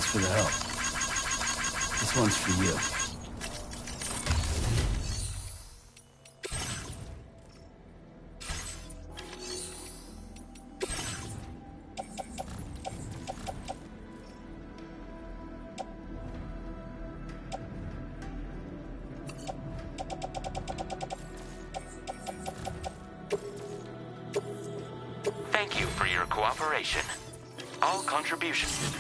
Thanks for the help. This one's for you. Thank you for your cooperation. All contributions.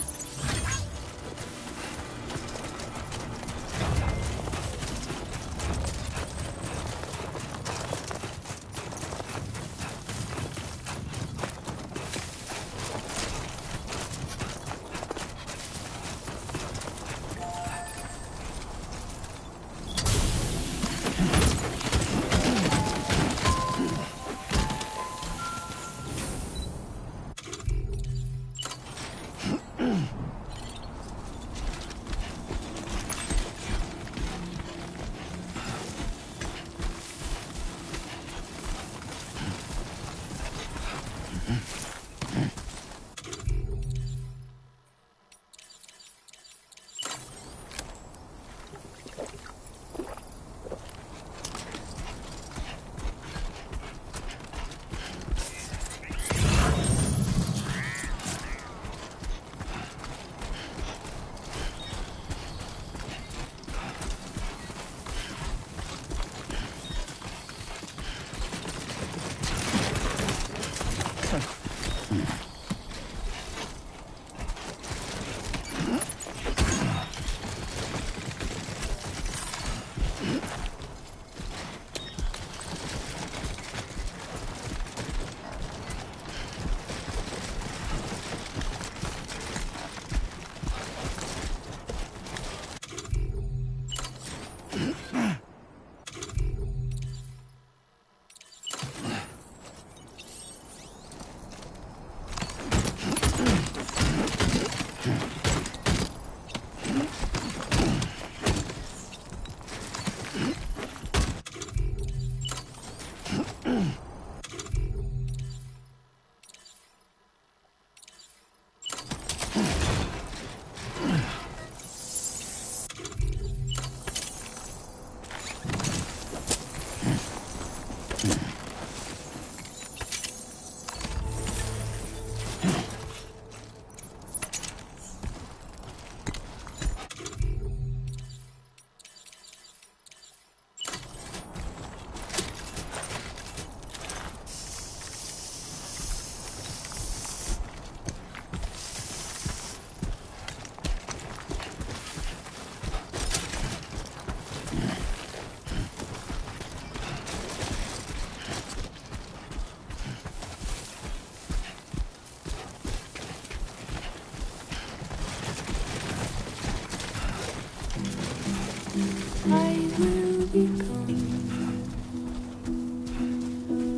I will be gone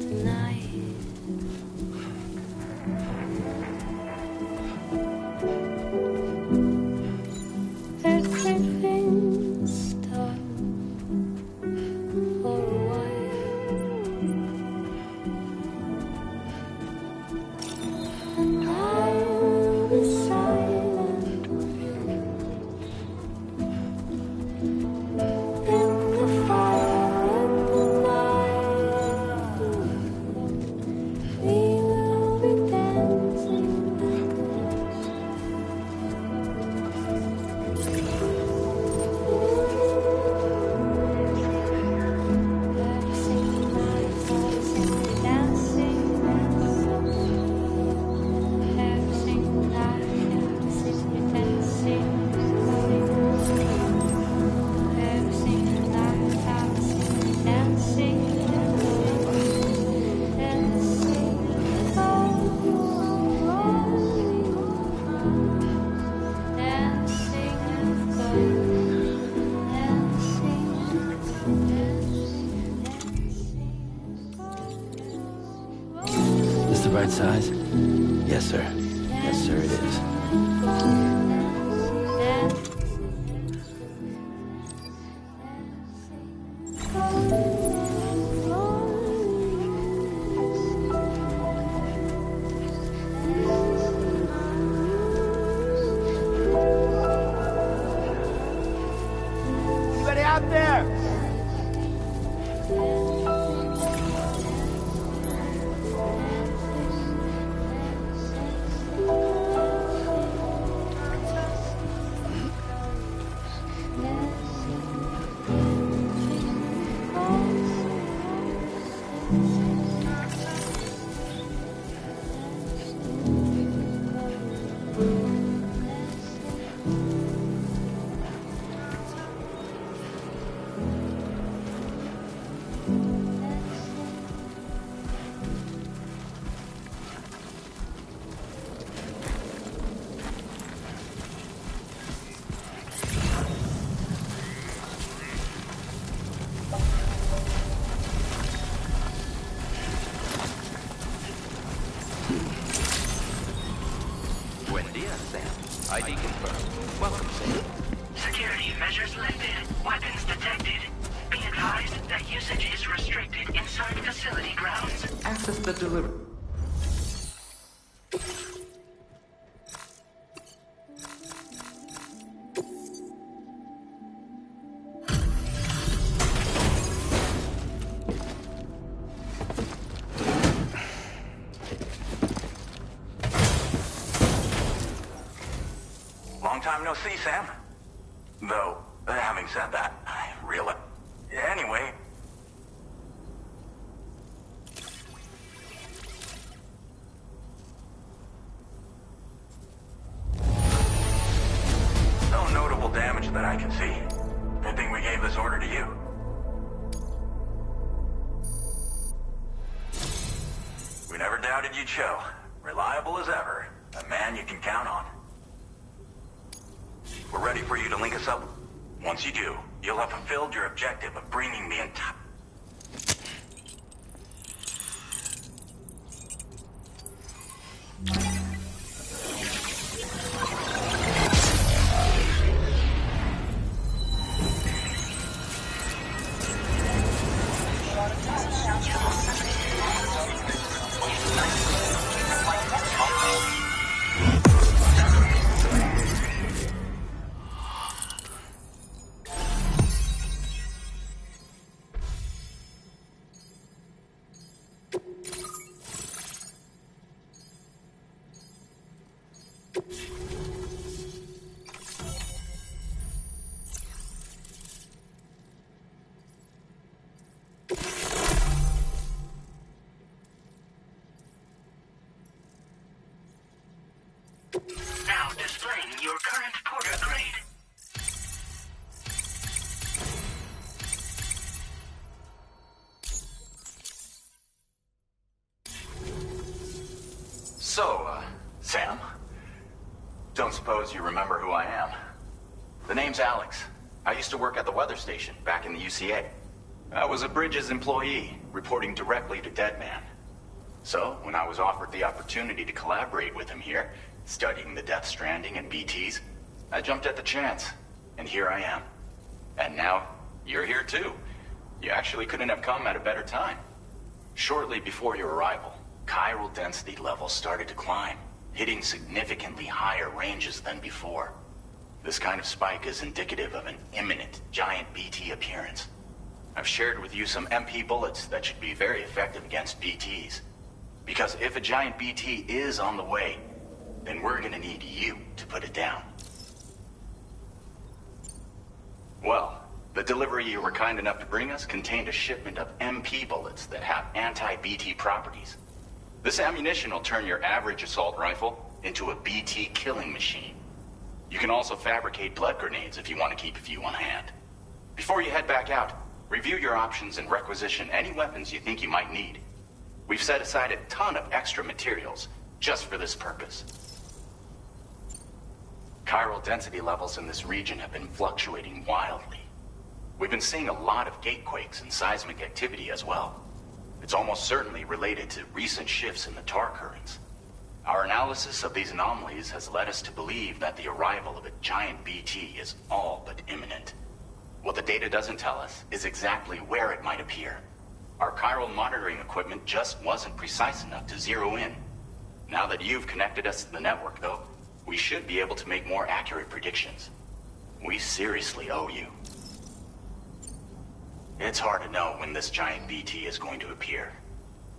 tonight. Everything stopped for a while, and I will be silent with you. In the fire in the night, we will be dancing like this. Every night I sing dancing like this. Every night I sing dancing. This the right size? Yes, sir. Yes, sir, it is. sense. ID confirmed. Welcome, Sam. Security measures lifted. Weapons detected. Be advised that usage is restricted inside facility grounds. Access the delivery. Long time no see, Sam. Though, having said that, I realize... Anyway... No notable damage that I can see. Good thing we gave this order to you. We never doubted you'd show. Reliable as ever. A man you can count on. We're ready for you to link us up. Once you do, you'll have fulfilled your objective of bringing the entire... Now displaying your current porter grade. So, Sam? Don't suppose you remember who I am? The name's Alex. I used to work at the weather station back in the UCA. I was a Bridges employee, reporting directly to Deadman. So, when I was offered the opportunity to collaborate with him here, studying the Death Stranding and BTs, I jumped at the chance. And here I am. And now, you're here too. You actually couldn't have come at a better time. Shortly before your arrival, chiral density levels started to climb, hitting significantly higher ranges than before. This kind of spike is indicative of an imminent giant BT appearance. I've shared with you some MP bullets that should be very effective against BTs. Because if a giant BT is on the way, then we're gonna need you to put it down. Well, the delivery you were kind enough to bring us contained a shipment of MP bullets that have anti-BT properties. This ammunition will turn your average assault rifle into a BT killing machine. You can also fabricate blood grenades if you want to keep a few on hand. Before you head back out, review your options and requisition any weapons you think you might need. We've set aside a ton of extra materials just for this purpose. Chiral density levels in this region have been fluctuating wildly. We've been seeing a lot of gatequakes and seismic activity as well. It's almost certainly related to recent shifts in the tar currents. Our analysis of these anomalies has led us to believe that the arrival of a giant BT is all but imminent. What the data doesn't tell us is exactly where it might appear. Our chiral monitoring equipment just wasn't precise enough to zero in. Now that you've connected us to the network, though, we should be able to make more accurate predictions. We seriously owe you. It's hard to know when this giant BT is going to appear.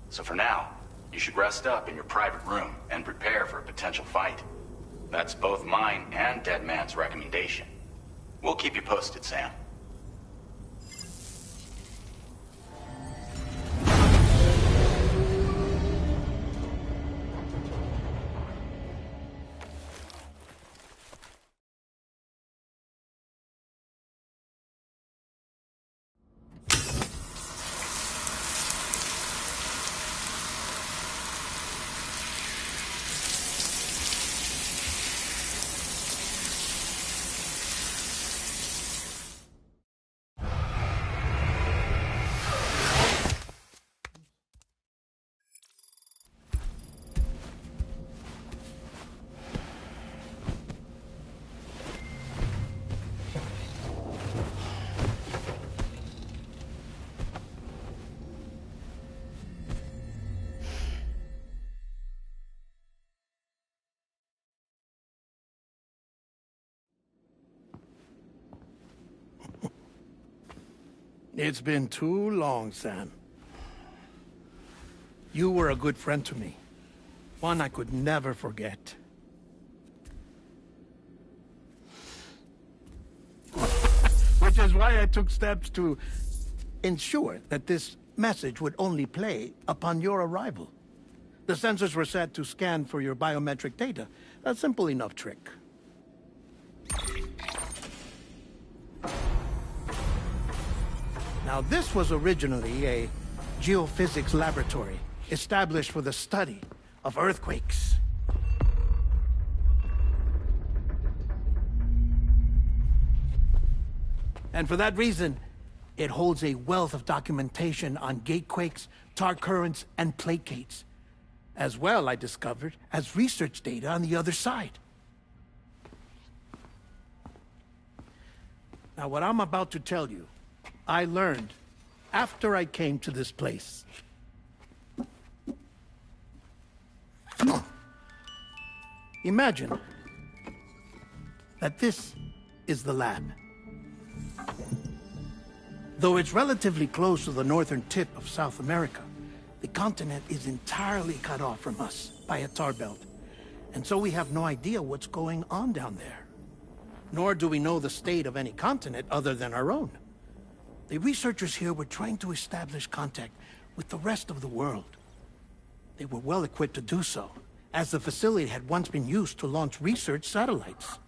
So for now, you should rest up in your private room and prepare for a potential fight. That's both mine and Deadman's recommendation. We'll keep you posted, Sam. It's been too long, Sam. You were a good friend to me. One I could never forget. Which is why I took steps to ensure that this message would only play upon your arrival. The sensors were set to scan for your biometric data. A simple enough trick. Now, this was originally a geophysics laboratory established for the study of earthquakes. And for that reason, it holds a wealth of documentation on gatequakes, tar currents, and placates. As well, I discovered, as research data on the other side. Now, what I'm about to tell you, I learned after I came to this place. Imagine that this is the lab. Though it's relatively close to the northern tip of South America, the continent is entirely cut off from us by a tar belt. And so we have no idea what's going on down there. Nor do we know the state of any continent other than our own. The researchers here were trying to establish contact with the rest of the world. They were well equipped to do so, as the facility had once been used to launch research satellites.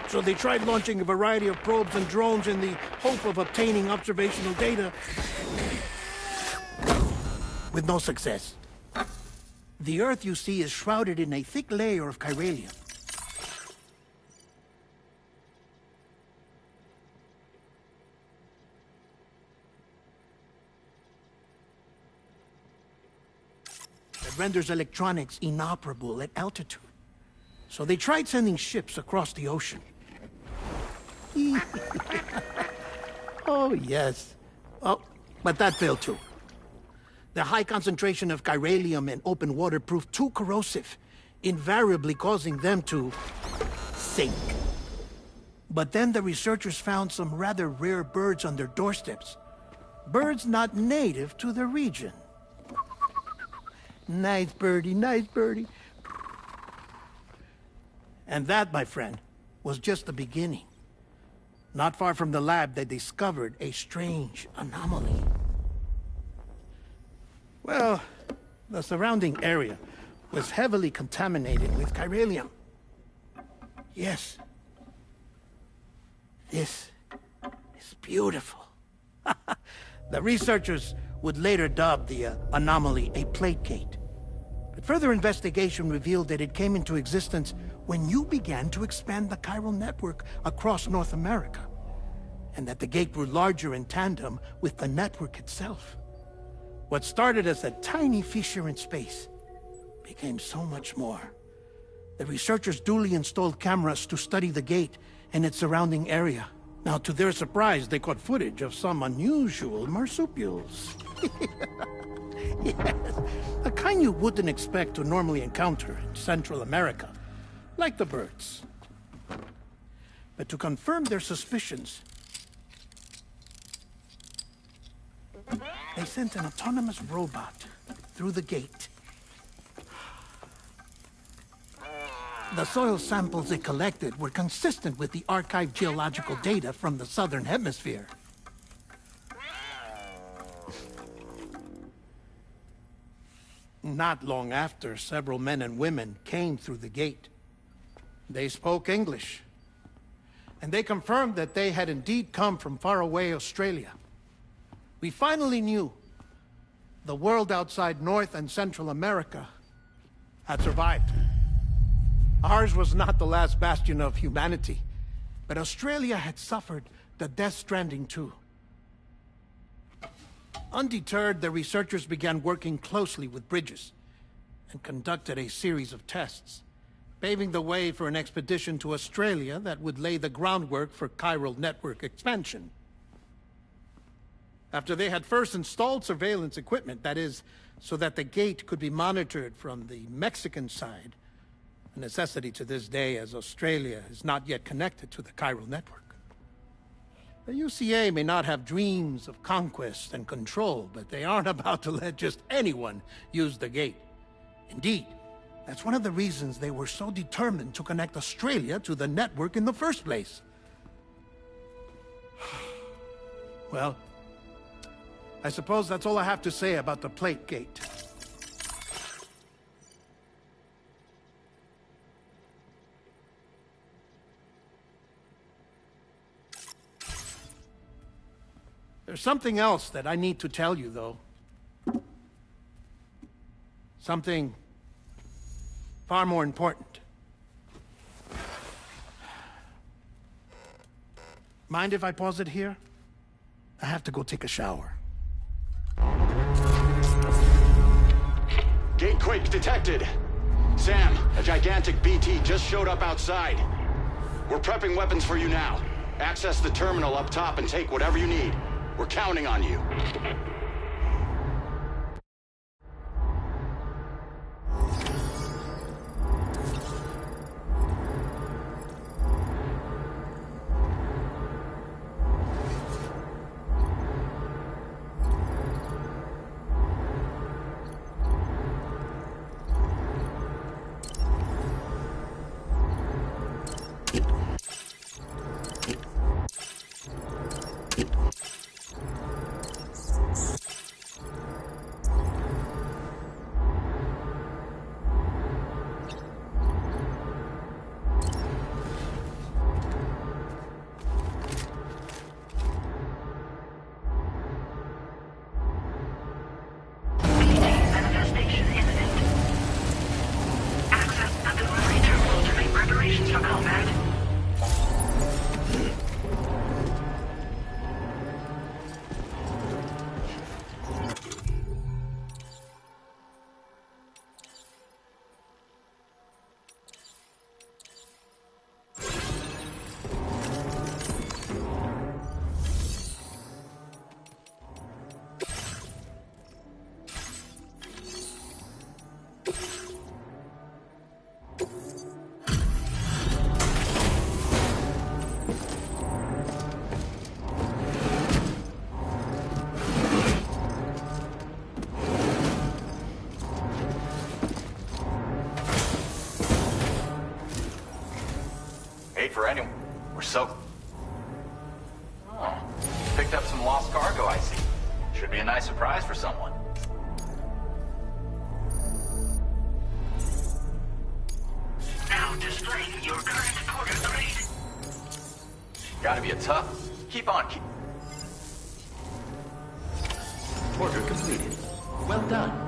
So they tried launching a variety of probes and drones in the hope of obtaining observational data, with no success. The Earth, you see, is shrouded in a thick layer of chiralium. That renders electronics inoperable at altitude. So they tried sending ships across the ocean. Oh, yes. Oh, but that failed too. The high concentration of chiralium in open water proved too corrosive, invariably causing them to sink. But then the researchers found some rather rare birds on their doorsteps. Birds not native to the region. Nice birdie, nice birdie. And that, my friend, was just the beginning. Not far from the lab, they discovered a strange anomaly. Well, the surrounding area was heavily contaminated with chiralium. Yes. This is beautiful. The researchers would later dub the anomaly a plate gate. But further investigation revealed that it came into existence when you began to expand the chiral network across North America, and that the gate grew larger in tandem with the network itself. What started as a tiny fissure in space became so much more. The researchers duly installed cameras to study the gate and its surrounding area. Now, to their surprise, they caught footage of some unusual marsupials. Yes, a kind you wouldn't expect to normally encounter in Central America, like the birds. But to confirm their suspicions, they sent an autonomous robot through the gate. The soil samples it collected were consistent with the archived geological data from the southern hemisphere. Not long after, several men and women came through the gate. They spoke English, and they confirmed that they had indeed come from faraway Australia. We finally knew the world outside North and Central America had survived. Ours was not the last bastion of humanity, but Australia had suffered the Death Stranding too. Undeterred, the researchers began working closely with Bridges and conducted a series of tests, paving the way for an expedition to Australia that would lay the groundwork for chiral network expansion. After they had first installed surveillance equipment, that is, so that the gate could be monitored from the Mexican side, a necessity to this day as Australia is not yet connected to the chiral network. The UCA may not have dreams of conquest and control, but they aren't about to let just anyone use the gate. Indeed, that's one of the reasons they were so determined to connect Australia to the network in the first place. Well, I suppose that's all I have to say about the plate gate. There's something else that I need to tell you, though. Something far more important. Mind if I pause it here? I have to go take a shower. Gate quake detected. Sam, a gigantic BT just showed up outside. We're prepping weapons for you now. Access the terminal up top and take whatever you need. We're counting on you. Manifestation imminent. Access the delivery terminal to make preparations for combat. For anyone. We're so... Oh, picked up some lost cargo, I see. Should be a nice surprise for someone. Now displaying your current porter grade. Gotta be a tough. Keep on, keep... Order completed. Well done.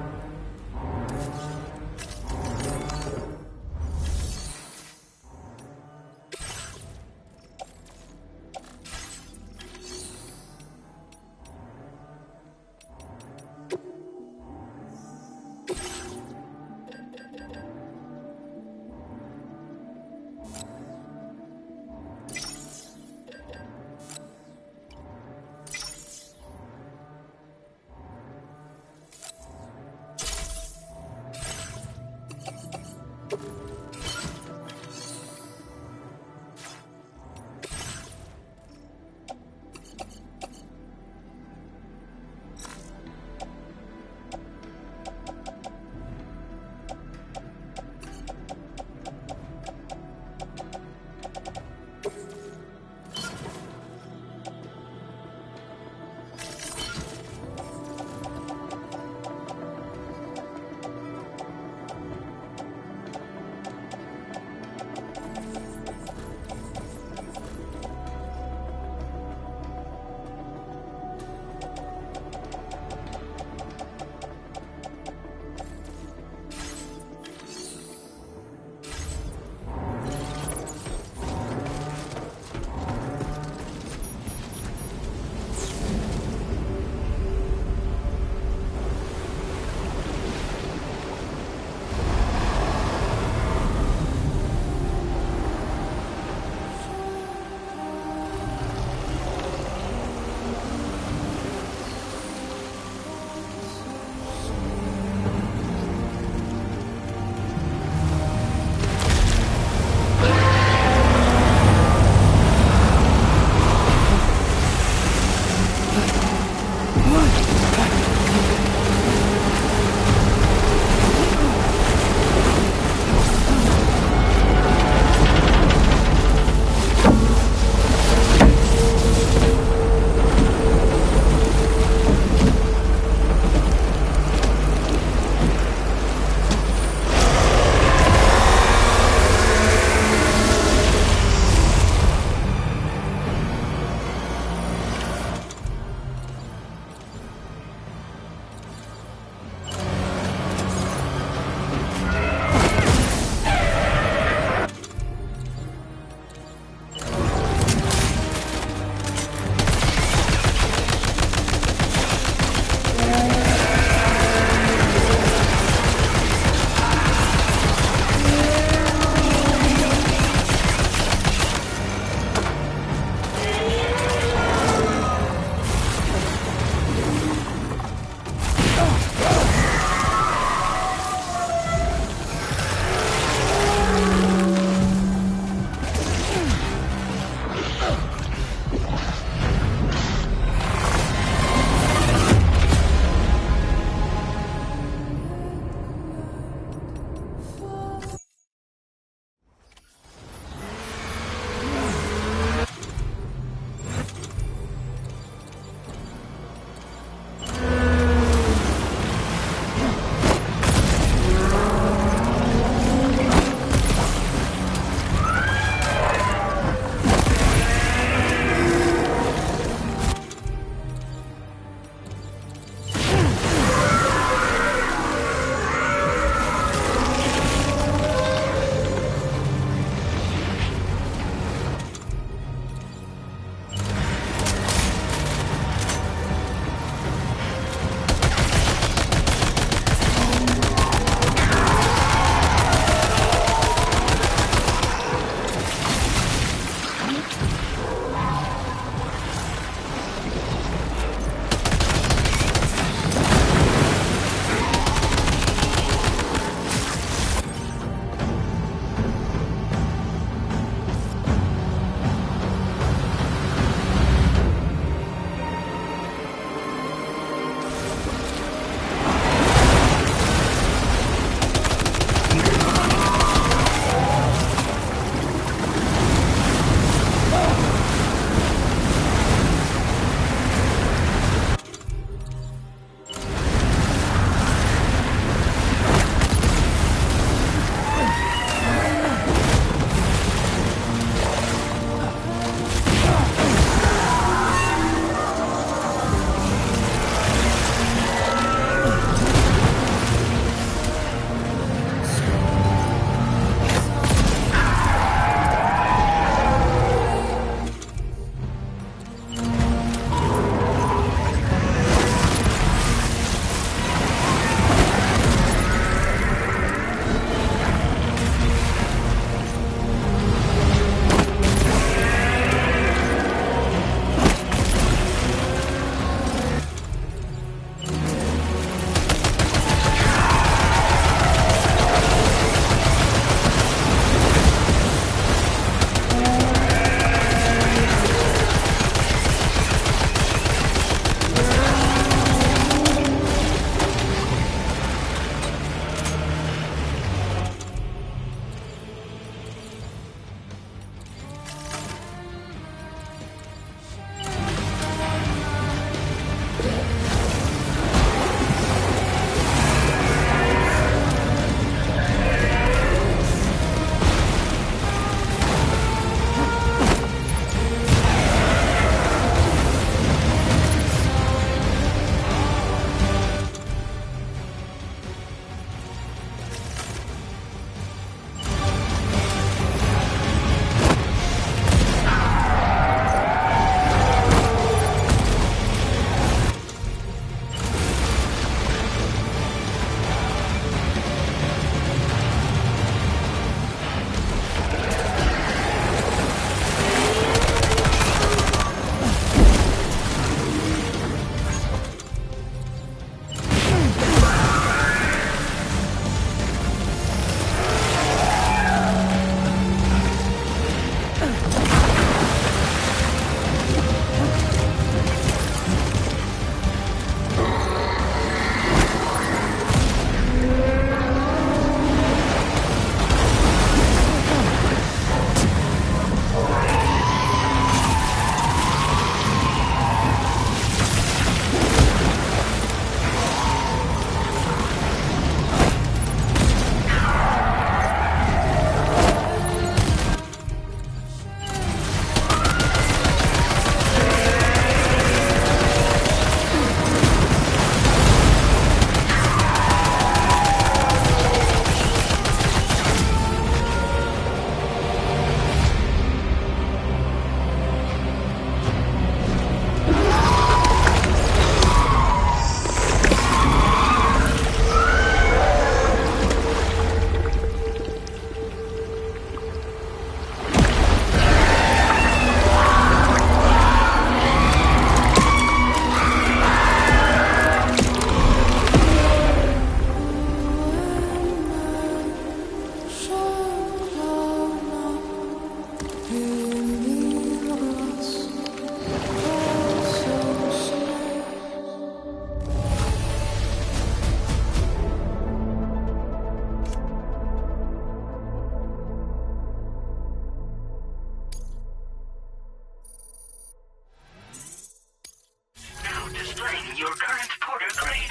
your current porter grade.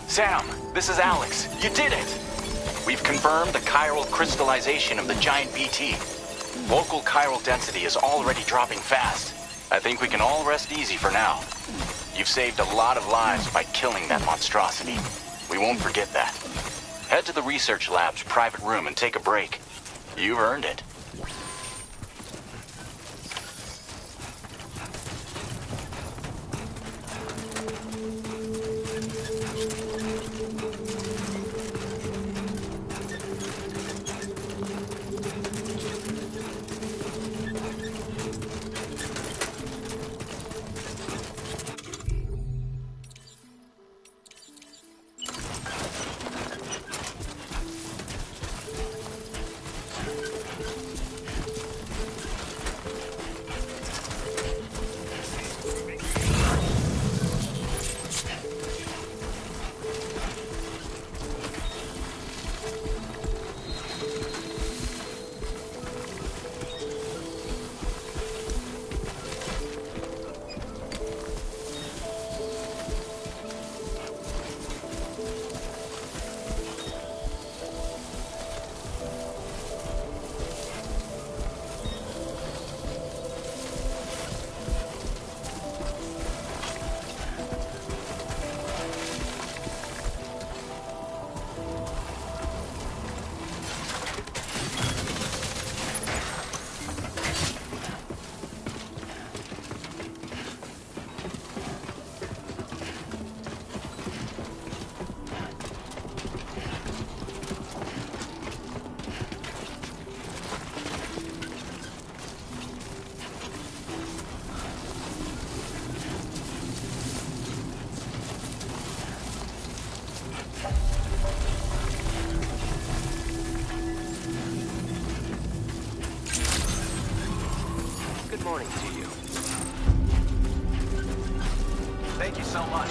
Sam, this is Alex. You did it! We've confirmed the chiral crystallization of the giant BT. Local chiral density is already dropping fast. I think we can all rest easy for now. You've saved a lot of lives by killing that monstrosity. We won't forget that. Head to the research lab's private room and take a break. You've earned it. Good morning to you. Thank you so much.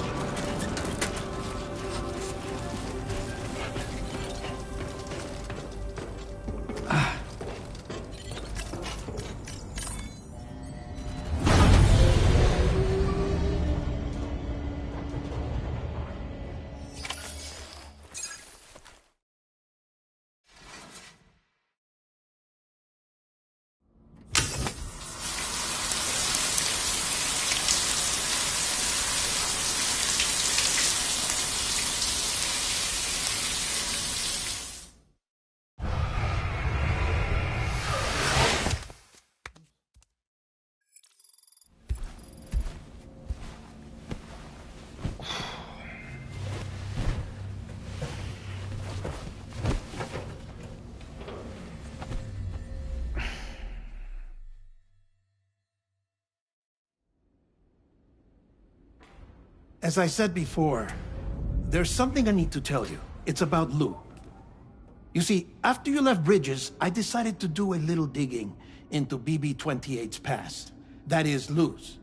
As I said before, there's something I need to tell you. It's about Lou. You see, after you left Bridges, I decided to do a little digging into BB-28's past. That is, Lou's.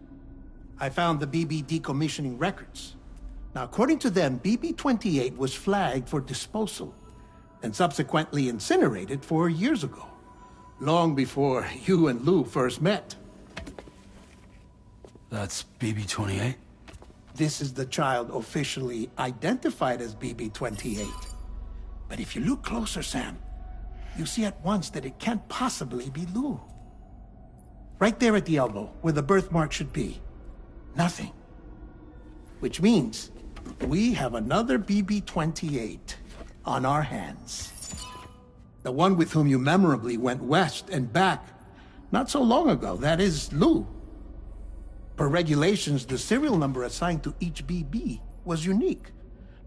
I found the BB decommissioning records. Now, according to them, BB-28 was flagged for disposal and subsequently incinerated 4 years ago, long before you and Lou first met. That's BB-28? This is the child officially identified as BB-28. But if you look closer, Sam, you see at once that it can't possibly be Lou. Right there at the elbow, where the birthmark should be. Nothing. Which means we have another BB-28 on our hands. The one with whom you memorably went west and back not so long ago, that is Lou. Per regulations, the serial number assigned to each BB was unique.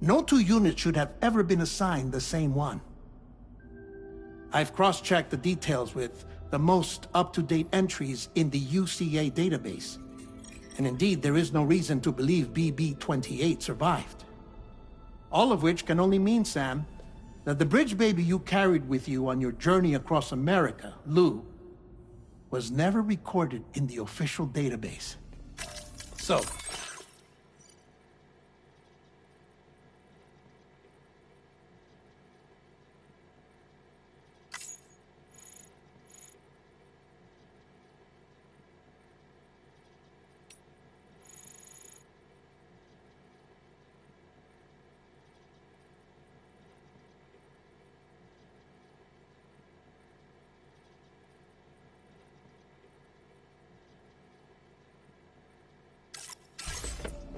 No two units should have ever been assigned the same one. I've cross-checked the details with the most up-to-date entries in the UCA database. And indeed, there is no reason to believe BB-28 survived. All of which can only mean, Sam, that the bridge baby you carried with you on your journey across America, Lou, was never recorded in the official database. So,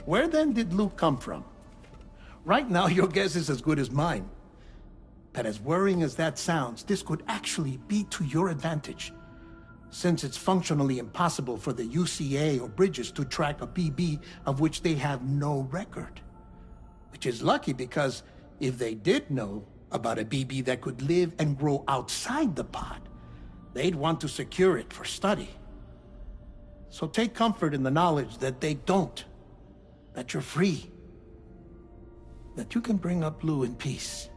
Where then did Luke come from? Right now, your guess is as good as mine. But as worrying as that sounds, this could actually be to your advantage, since it's functionally impossible for the UCA or Bridges to track a BB of which they have no record. Which is lucky, because if they did know about a BB that could live and grow outside the pod, they'd want to secure it for study. So take comfort in the knowledge that they don't, that you're free, that you can bring up Lou in peace.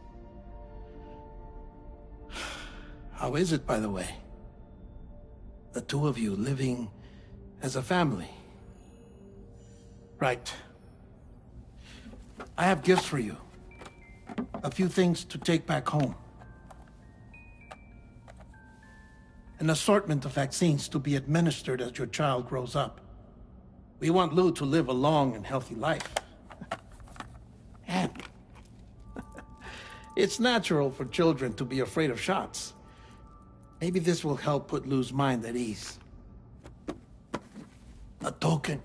How is it, by the way? The two of you living as a family. Right. I have gifts for you. A few things to take back home. An assortment of vaccines to be administered as your child grows up. We want Lou to live a long and healthy life. And it's natural for children to be afraid of shots. Maybe this will help put Lou's mind at ease. A token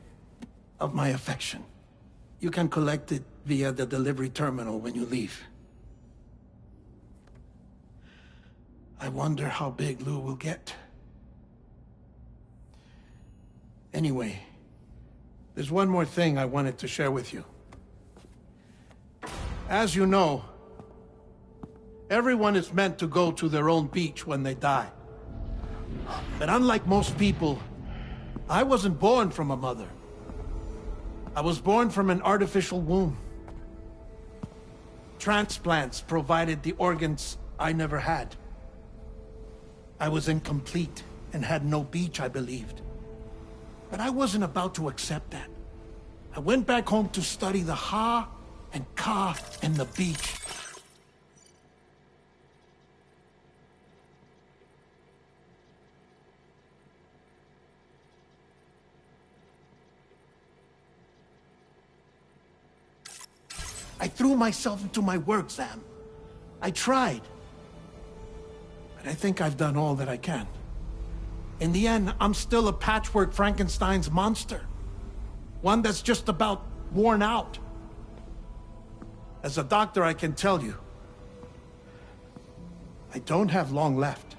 of my affection. You can collect it via the delivery terminal when you leave. I wonder how big Lou will get. Anyway, there's one more thing I wanted to share with you. As you know, everyone is meant to go to their own beach when they die. But unlike most people, I wasn't born from a mother. I was born from an artificial womb. Transplants provided the organs I never had. I was incomplete and had no beach, I believed. But I wasn't about to accept that. I went back home to study the Ha and Ka and the beach. I threw myself into my work, Sam. I tried. But I think I've done all that I can. In the end, I'm still a patchwork Frankenstein's monster. One that's just about worn out. As a doctor, I can tell you, I don't have long left.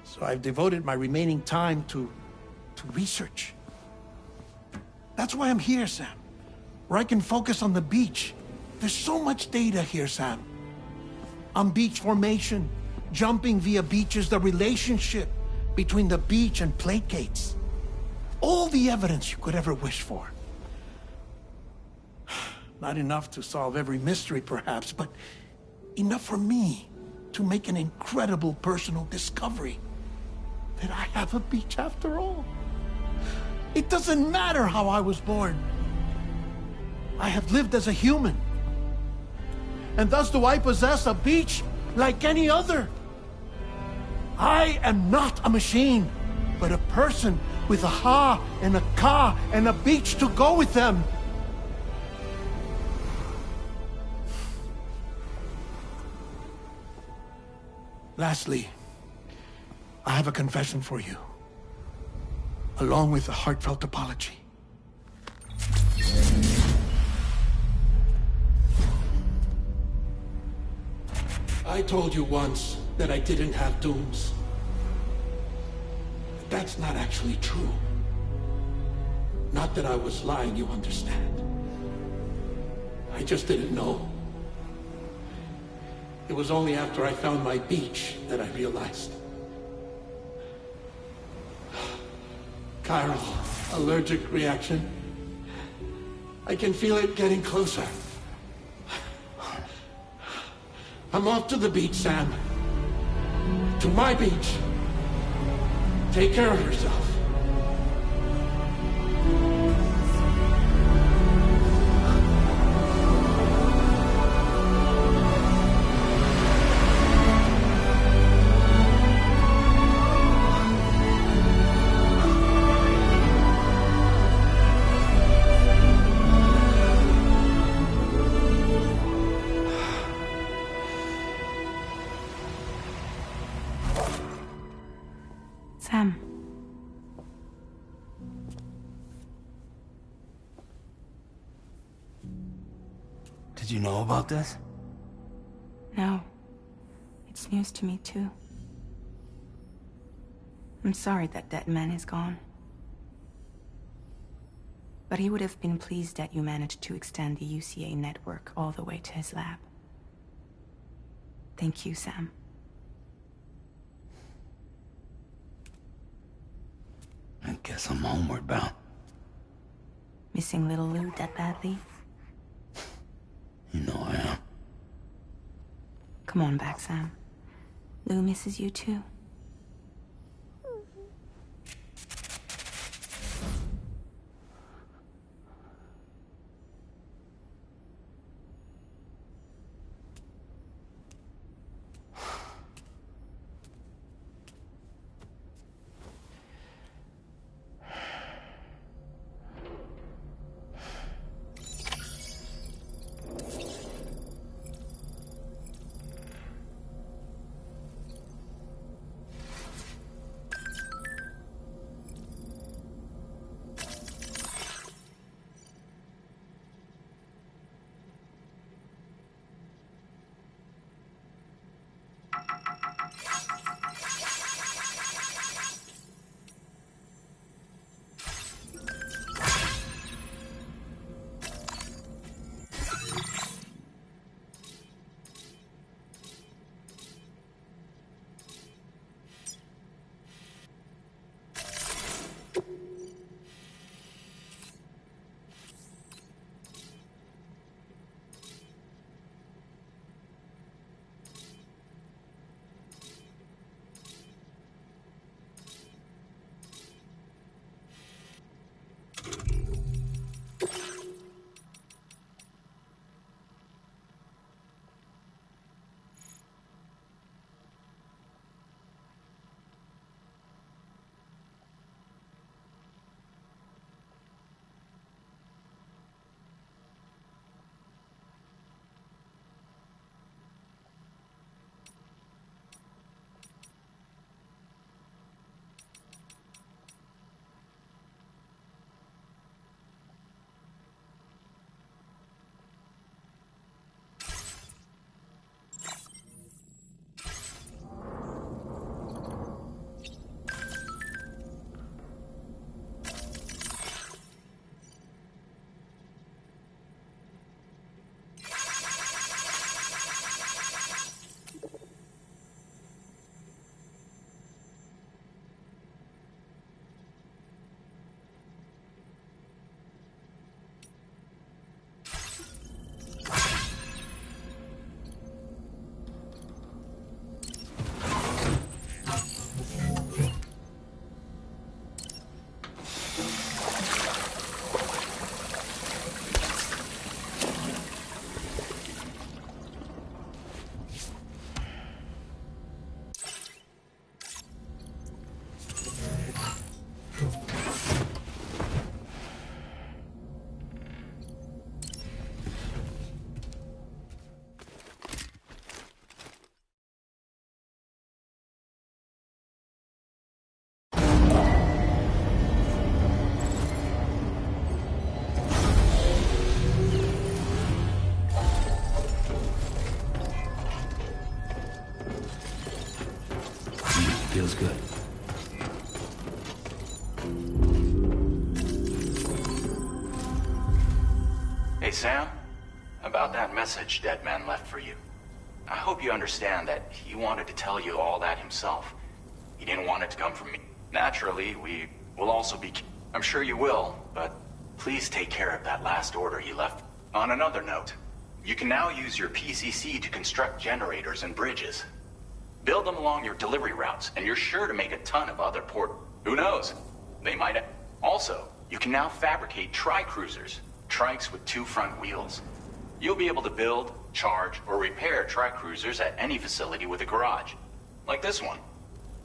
So I've devoted my remaining time to research. That's why I'm here, Sam. Where I can focus on the beach. There's so much data here, Sam. On beach formation, jumping via beaches, the relationship between the beach and plate gates. All the evidence you could ever wish for. Not enough to solve every mystery, perhaps, but enough for me to make an incredible personal discovery. That I have a beach after all. It doesn't matter how I was born. I have lived as a human. And thus do I possess a beach like any other. I am not a machine, but a person with a Ha and a Ka and a beach to go with them. Lastly, I have a confession for you, along with a heartfelt apology. I told you once that I didn't have dooms. But that's not actually true. Not that I was lying, you understand. I just didn't know. It was only after I found my beach that I realized. Chiral allergic reaction. I can feel it getting closer. I'm off to the beach, Sam. To my beach. Take care of yourself. Sam. Did you know about this? No. It's news to me, too. I'm sorry that that man is gone. But he would have been pleased that you managed to extend the UCA network all the way to his lab. Thank you, Sam. I guess I'm homeward bound. Missing little Lou that badly? You know I am. Come on back, Sam. Lou misses you too. Feels good. Hey, Sam. About that message Deadman left for you. I hope you understand that he wanted to tell you all that himself. He didn't want it to come from me. Naturally, we will also be... I'm sure you will, but please take care of that last order he left. On another note, you can now use your PCC to construct generators and bridges. Build them along your delivery routes, and you're sure to make a ton of other port... Who knows? They might... Also, you can now fabricate tri-cruisers. Trikes with 2 front wheels. You'll be able to build, charge, or repair tri-cruisers at any facility with a garage. Like this one.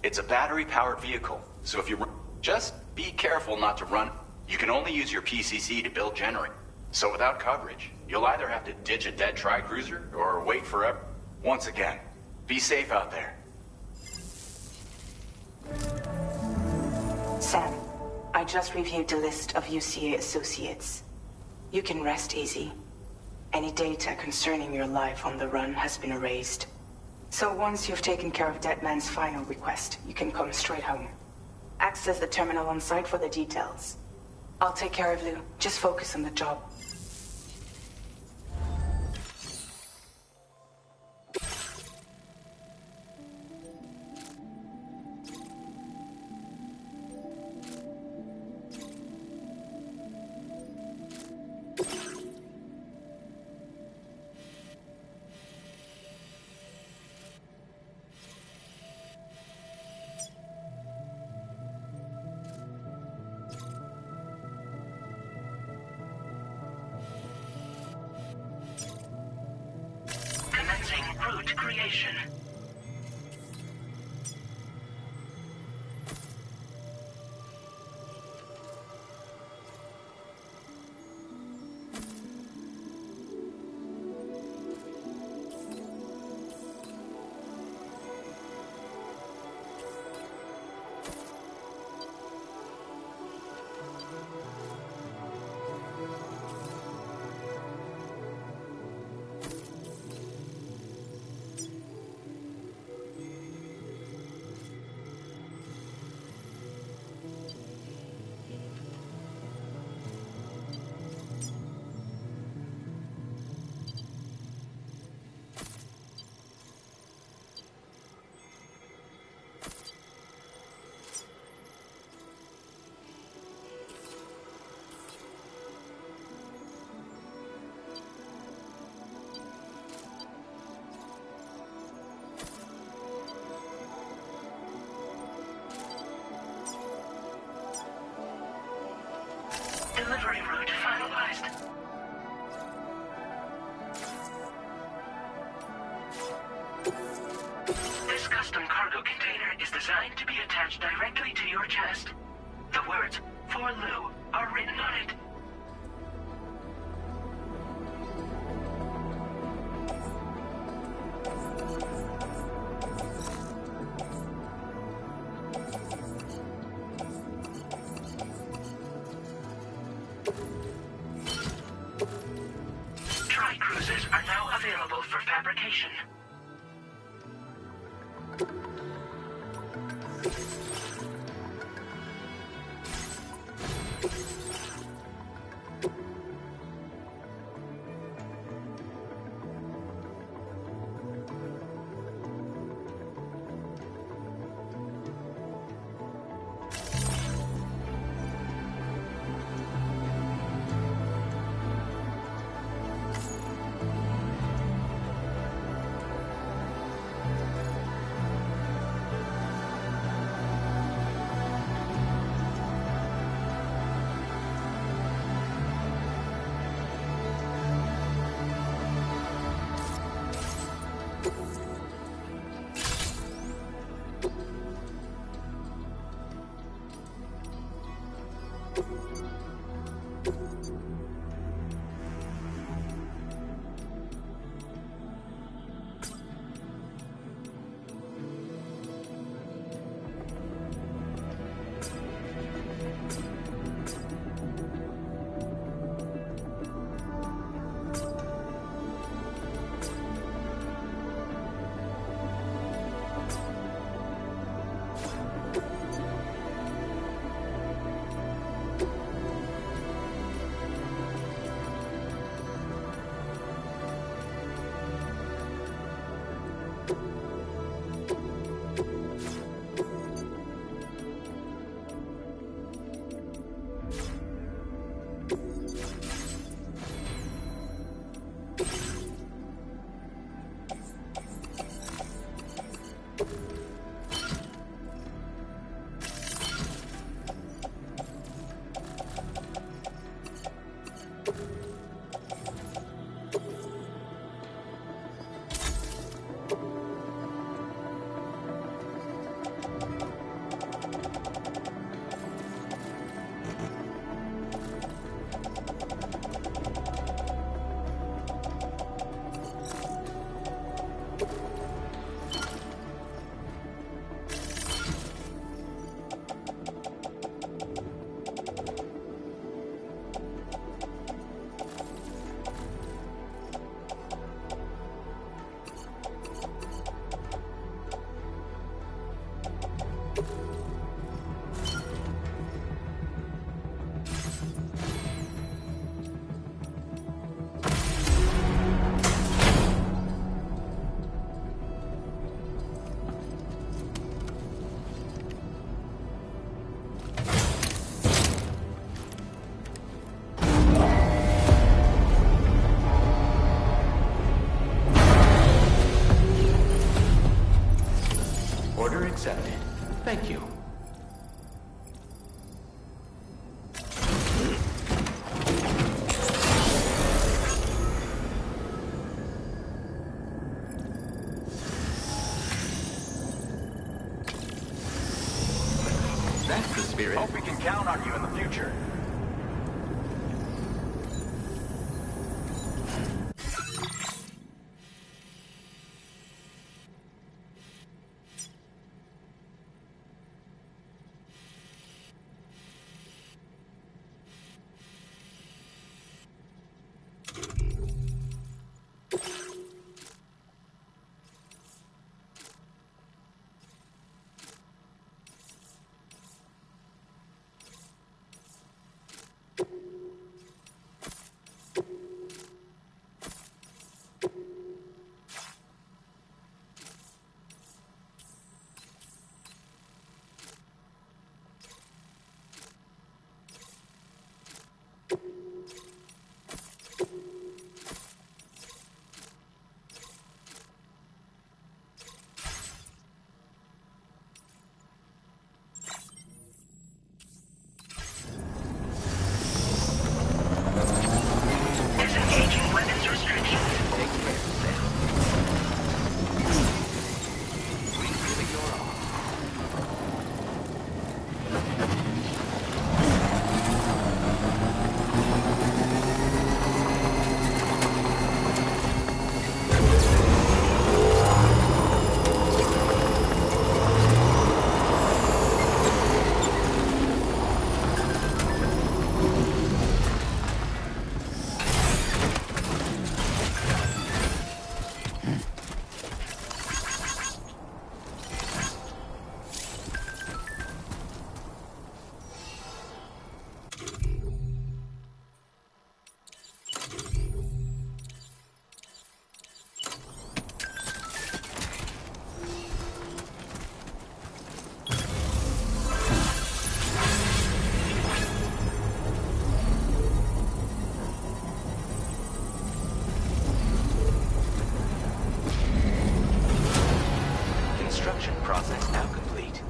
It's a battery-powered vehicle, so if you... Just be careful not to run... You can only use your PCC to build generators. So without coverage, you'll either have to ditch a dead tri-cruiser, or wait forever. Once again, be safe out there. Sam, I just reviewed the list of UCA associates. You can rest easy. Any data concerning your life on the run has been erased. So once you've taken care of Deadman's final request, you can come straight home. Access the terminal on site for the details. I'll take care of Lou. Just focus on the job. Commencing route creation. Delivery route finalized. This custom cargo container is designed to be attached directly to your chest. The words, "For Lou," are written on it. Tri-cruisers are now available for fabrication. accepted. Thank you. That's the spirit. Hope we can count on you in the future. Disengaging weapons restrictions. Take care, Sam. We give it your all. Construction process now complete.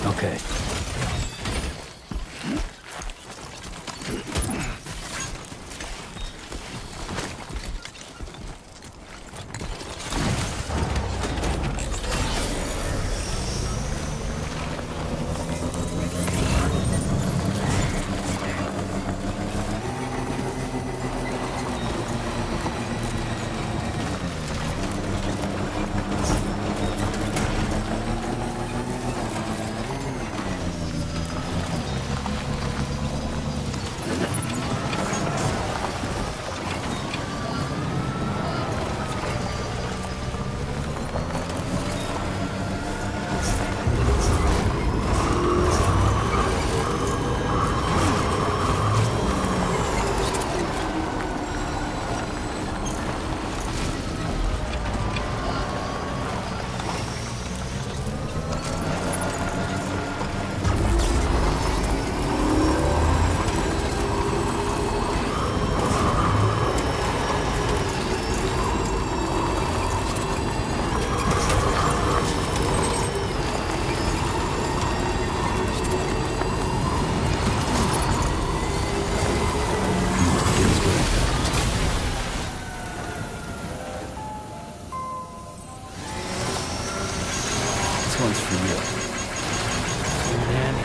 Okay. you. And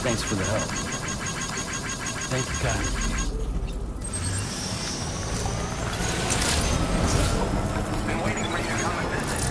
thanks for the help. Thank you, guys. Been waiting for you to come and visit.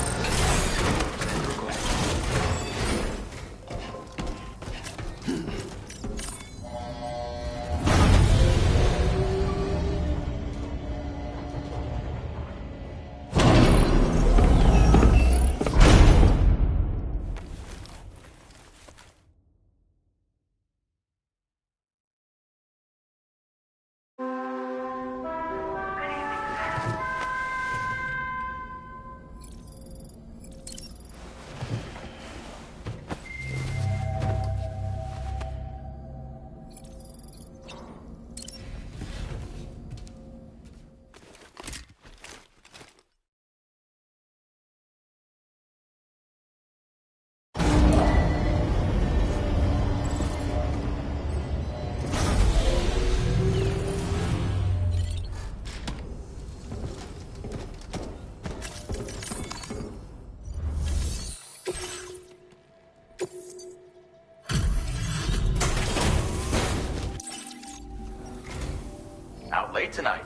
Out late tonight.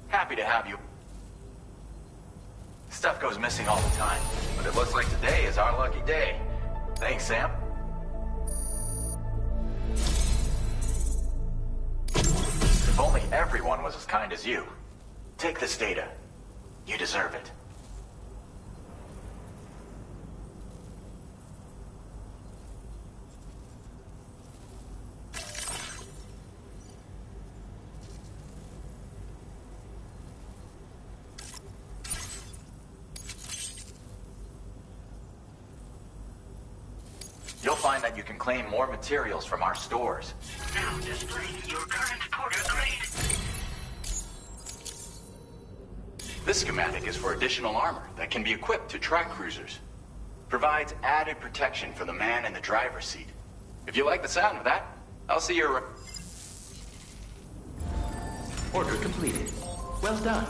Happy to have you. Stuff goes missing all the time, but it looks like today is our lucky day. Thanks, Sam. If only everyone was as kind as you. Take this data. You deserve it. You'll find that you can claim more materials from our stores. Now displaying your current Porter grade. This schematic is for additional armor that can be equipped to track cruisers. Provides added protection for the man in the driver's seat. If you like the sound of that, I'll see your... Order completed. Well done.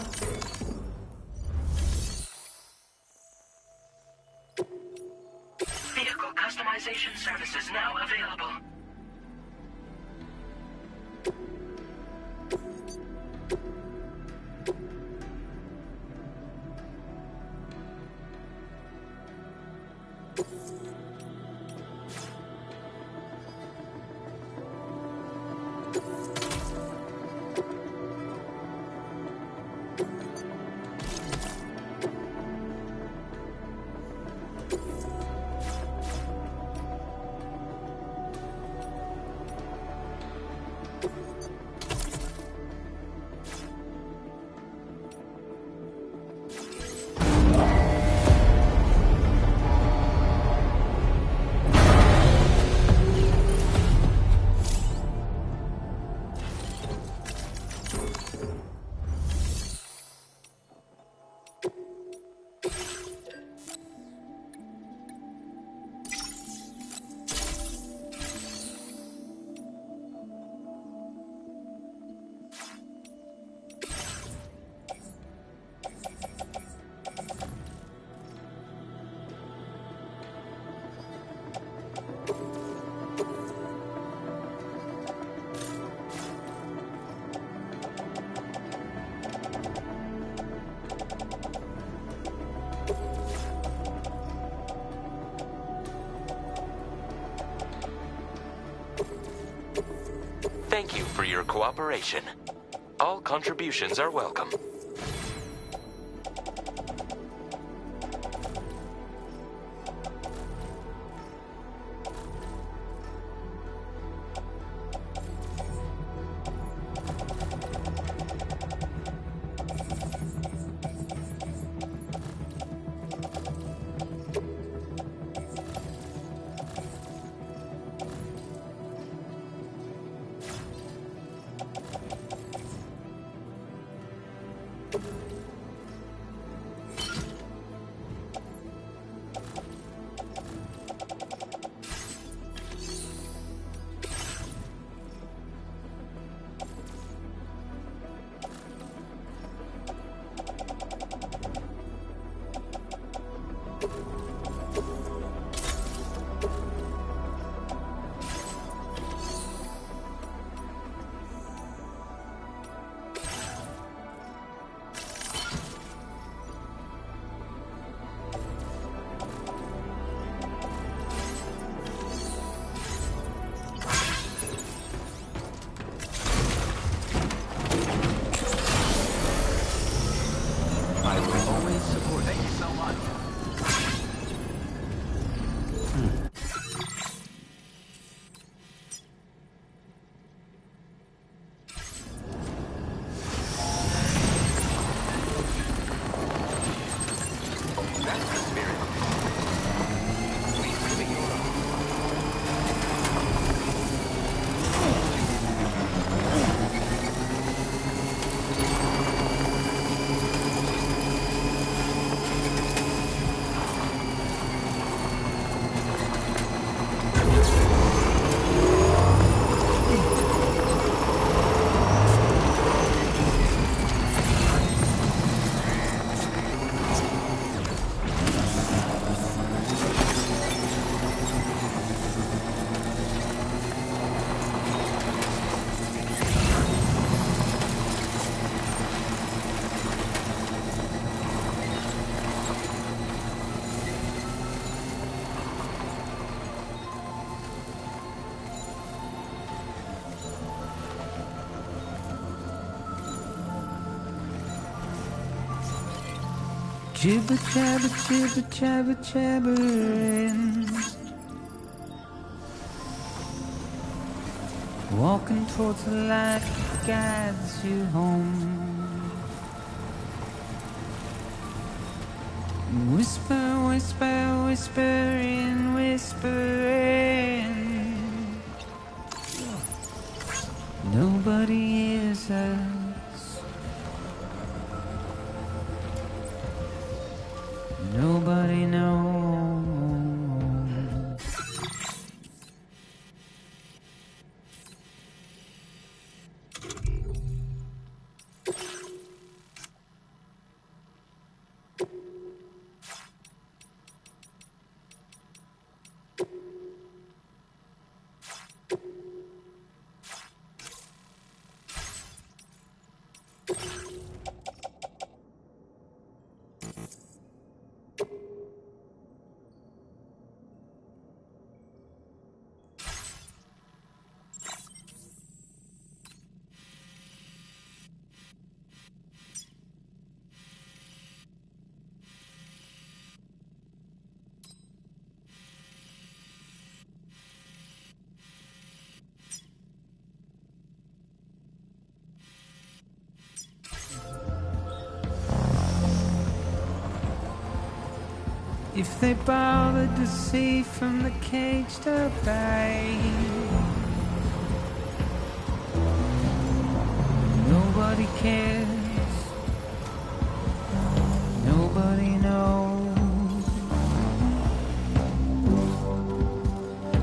Vehicle customization services now available. Thank you for your cooperation. All contributions are welcome. Jibber jabber, jibber jabber, jabbering. Walking towards the light that guides you home. Whisper, whisper, whispering, whispering. Nobody hears us. Nobody knows. If they bothered to see from the cage to bay, nobody cares, nobody knows,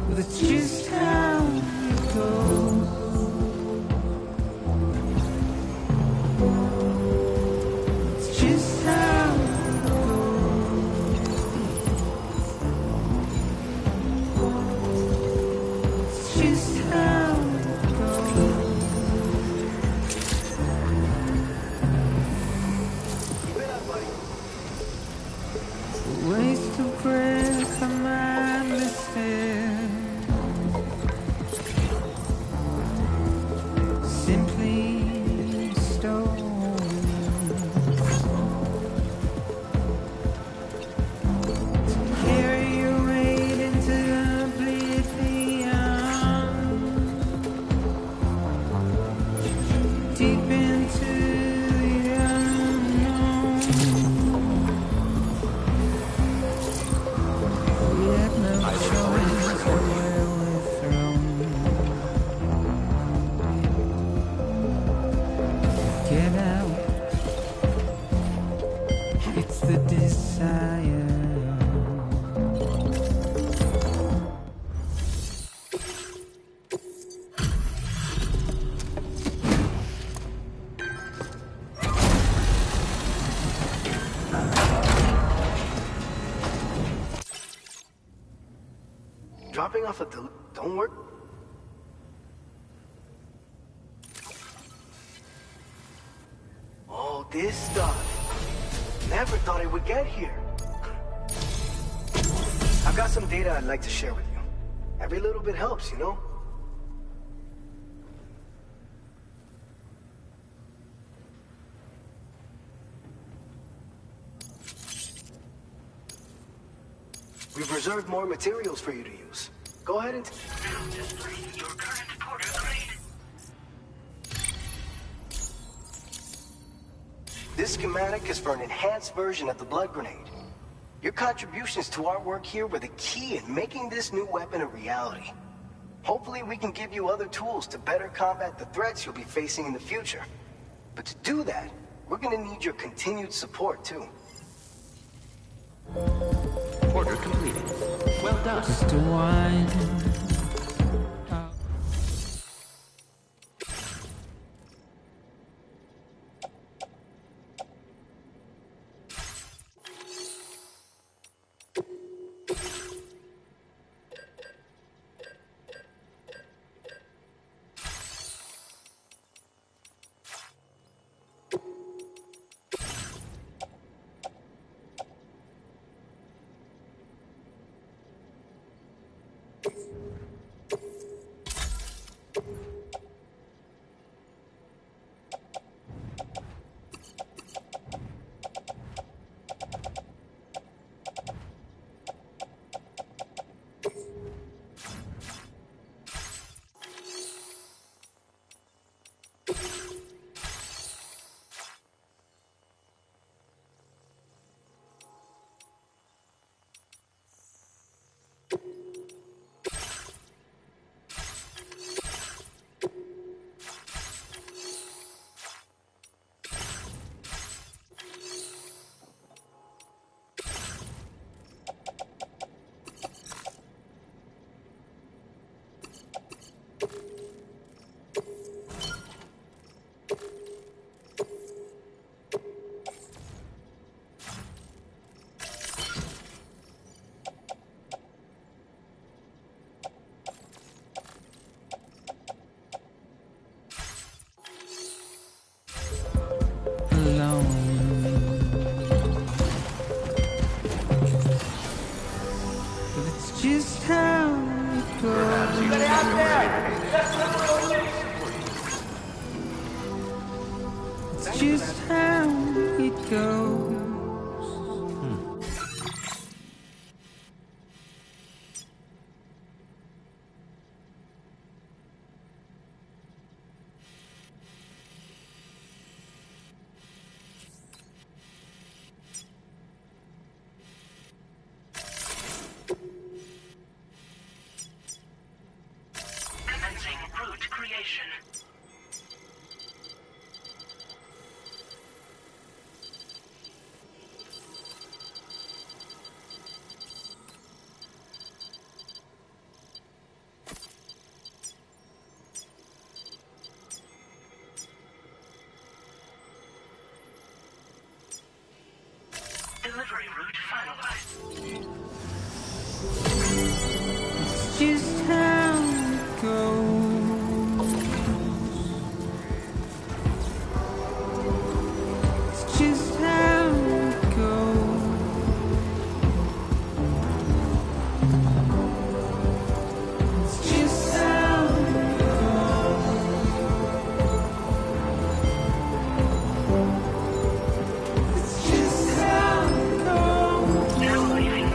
but it's just how it goes. It's just how waste of breath, I'm understand. Simply stone. To carry your weight into oblivion, deep into the unknown. We have no choice of where we're thrown. Get out. It's the desire. Dropping off don't work? Oh, this stuff. Never thought it would get here. I've got some data I'd like to share with you. Every little bit helps, you know? We've reserved more materials for you to use. Go ahead and... Now display your current portal grade. This schematic is for an enhanced version of the blood grenade. Your contributions to our work here were the key in making this new weapon a reality. Hopefully we can give you other tools to better combat the threats you'll be facing in the future. But to do that, we're gonna need your continued support too. Order completed. Well done. Just a wine. It's just how it goes. Commencing route creation. Delivery route finalized. It's just how it goes. It's just how it goes. It's just how it goes. It's just how it goes. Now leaving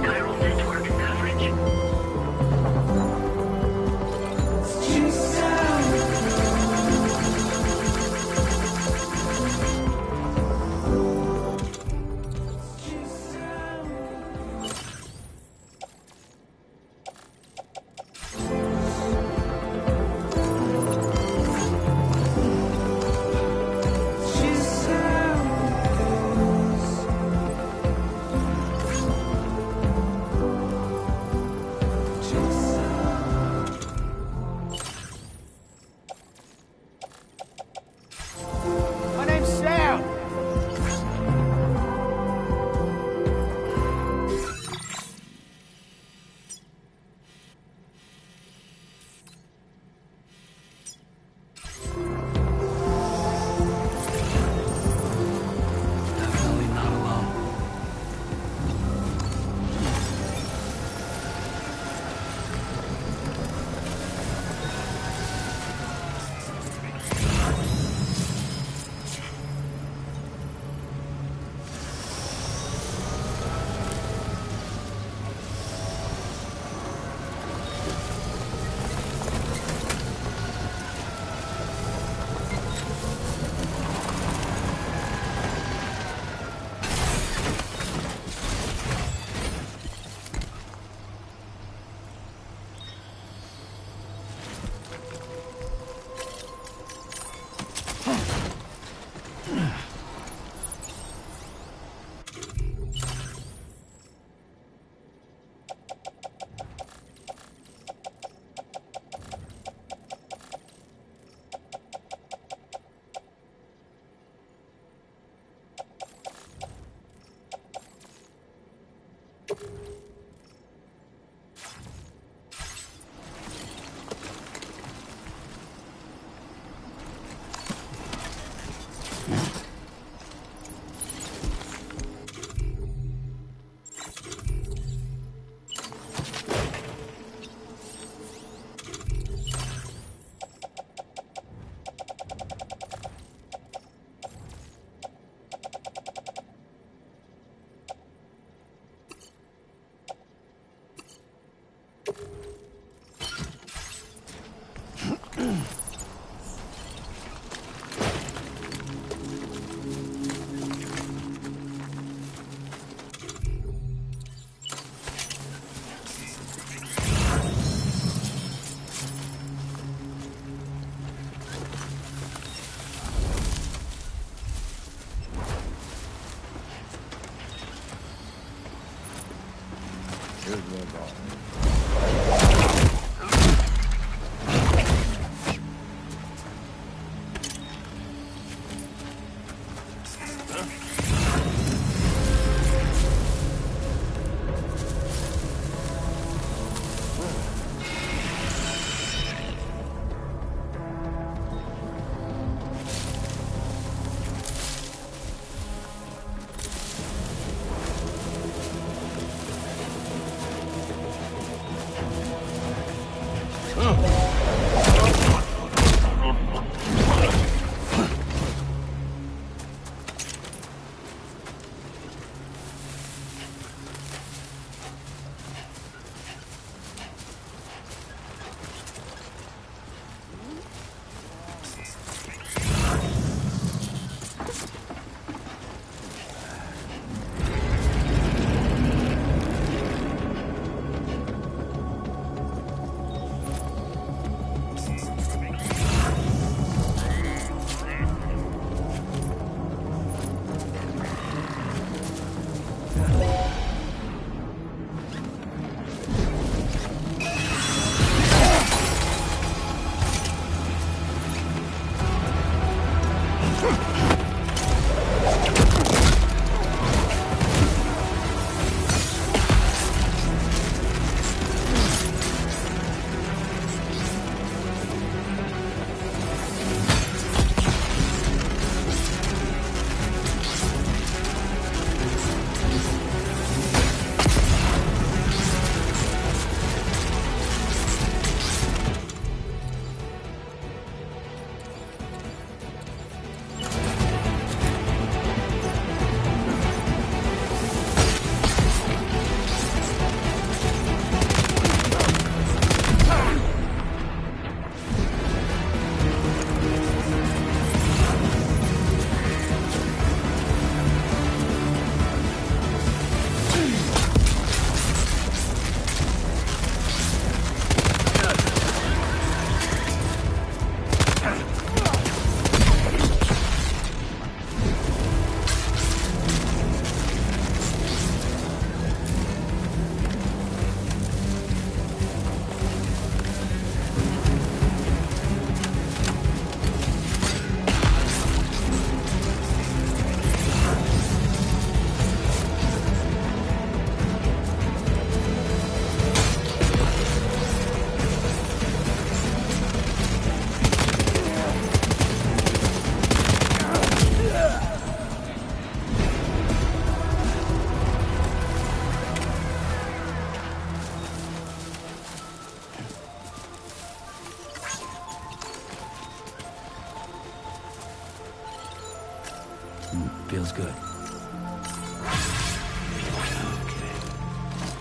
Feels good.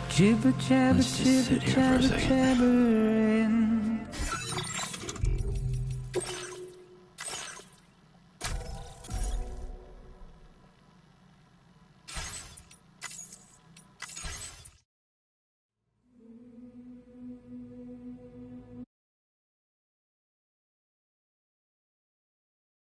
Jibber jabber, Let's just sit jibber here for a jabber, second. jabber.